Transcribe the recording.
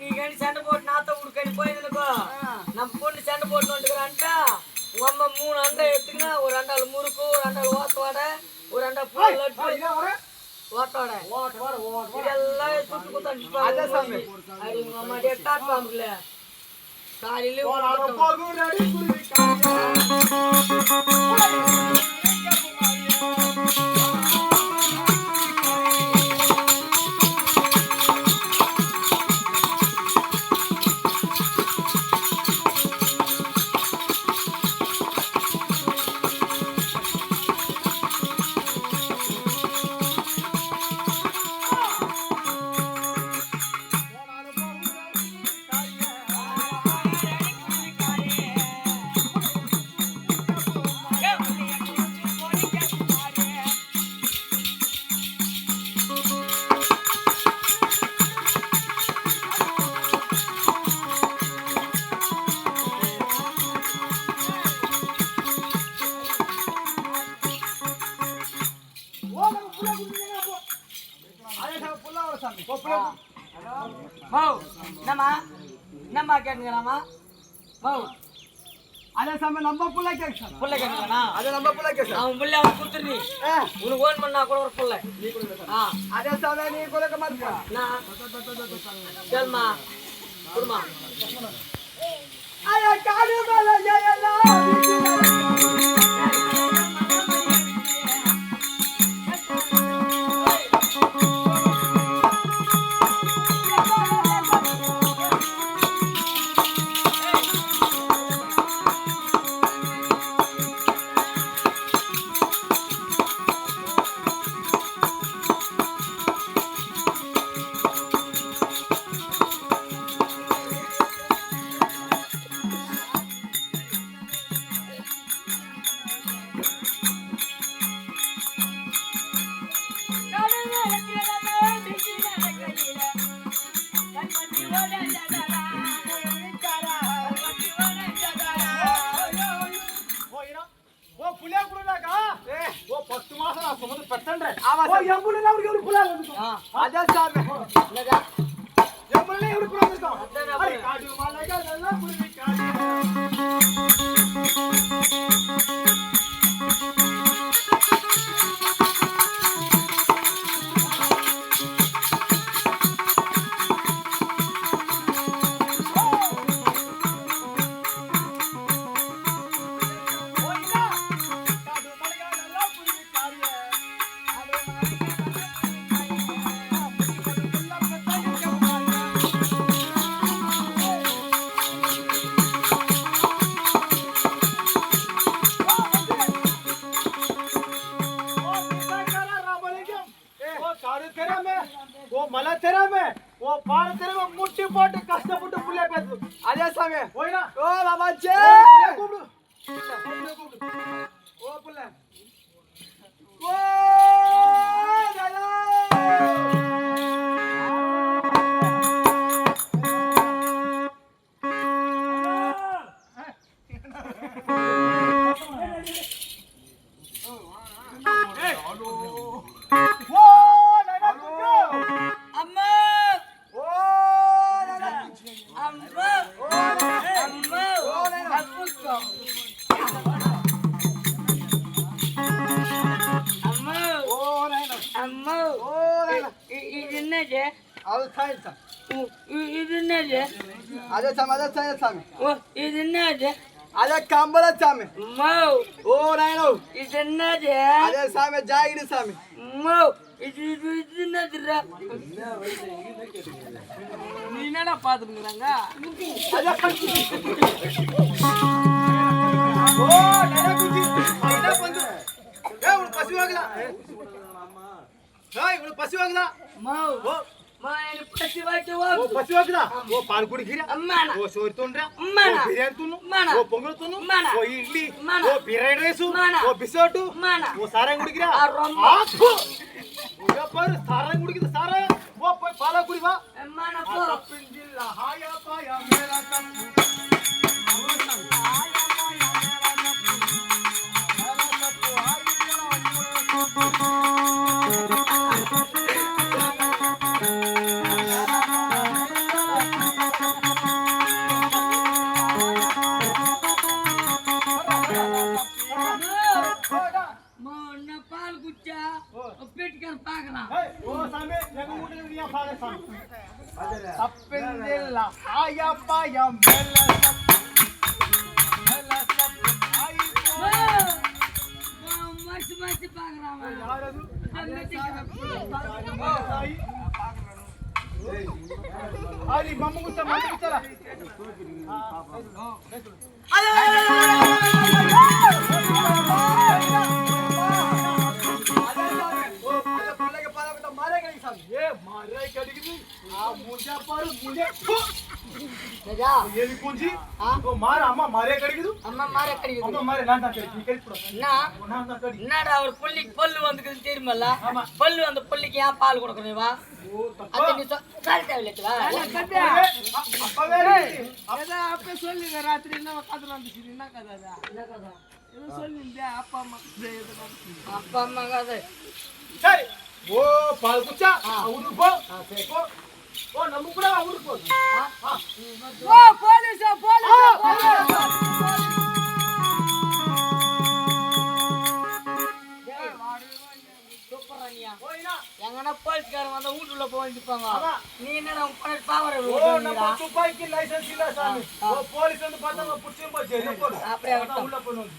నీకని చెండ పోటు నాతో ఉడికని పోయిందనుకో నా పొండి చెండ పోటు వండుకురంట అమ్మ 3 అంట ఎత్తుకున్నా ఓ 2 అంటాలు మురుకు 2 అంటాలు ఓతవాడ ఓ 2 అంటాలు ఓతవాడ ಇದೆಲ್ಲ ಸುತ್ತುకుంటా అది అమ్మ ఎట్టా పంపులే కాలిలు நம்ம கேட்கலாமா அதே சமயம் நம்ம புள்ள கேட்கலாம் புள்ள கேட்கலாமா அதே நம்ம புள்ள கேட்கலாம் அவன் புள்ள அவன் குடுத்து நீ உனக்கு ஓன் பண்ணா கூட ஒரு புள்ள நீ கொடுக்க அதே சமயம் நீ கொடுக்க மாட்டா நான் கேள்மா குடுமா ஐயா காடு மேல ஏயலாம் मला तेरा में वो पार तेरे में मुट्ठी पोट कष्टपट्टु पुले पेदु अदे सामे होइना ओ बाबा जे पुले ओ पुले ओ दादा అదే కంబల సామి ఓ నాయనో ఇదన్నదే అదే సామి జాగిడి సామి ఇదన్నదిరా నీనడా పాదుకున్నాంగ అదే ఓ నాయనా గుంజి అయినా పండు ఏ ఉను పసివాగలా ఏయ్ ఉను పసివాగలా ఓ मायने पसिवाचे वो ओ पसिवागला ओ पालकुडी खिरा अम्माना ओ सोरतोंड्रा अम्माना ओ बिर्यानी तुनु माना ओ पोंगल तुनु माना ओ इडली माना ओ बिराई రైసు माना ओ बिसोटु माना ओ सारंग गुडिगिरा आ रొమ్మ आखो ओ पर सारंग गुडिगिदा सारा ओ పోయి పాల గుడి వా अम्माना पो తప్పింజిల్లా హాయ పాయ మేరా తప్పు హాయ పాయ మేరా తప్పు మేరా తప్పు హాయ நீங்க பாக்க சாமி தப்பெந்தில்ல ஆயப்பாயம் வெள்ளசம் மறைச்சு பாக்குறான் யாரது ஆதி மம்மு குத்தல मारे कड़गी आ मुझे पर मुझे राजा ये कुंजी तो मार अम्मा मारे कड़गी तू அம்மா மாரே கடிக்குது अम्मा मारे ना कड़ी की कड़ी पड़ा என்ன ना कड़ी என்னடா ஒரு புள்ளிக்கு பல்லு வந்துக்குது தெரியுமல்ல ஆமா. பல்லு அந்த புள்ளிக்கு ஏன் பால் கொடுக்கணும் வா ओ அது நீ சொல்ல தேவையில்லை அப்பா வேற ஏதோ அப்ப சொல்லுங்க ராத்திரி என்ன கதை நடந்துச்சு என்ன கதை ஏதோ சொல்லிருந்தே அப்பா அம்மா ஏதோ நடந்துச்சு அப்பா அம்மா கதை சரி ஓ பால் குச்சா ஊருக்கு போ சரி. போ ஓ நம்ம கூட ஊருக்கு போ ஓ போலீஸ் போயினா எங்கன்னா போலீஸ்காரன் வந்தா வீட்டுல போயிருப்பாங்க ஆமா. நீ என்னடா உன் பண்ண பாவர ஓ நம்ம துப்பாக்கி லைசென்ஸ் இல்ல சாமி ஓ போலீஸ் வந்து பார்த்தா புடிச்சு போய் ஜெயில போடு அப்படியே உள்ள போணும்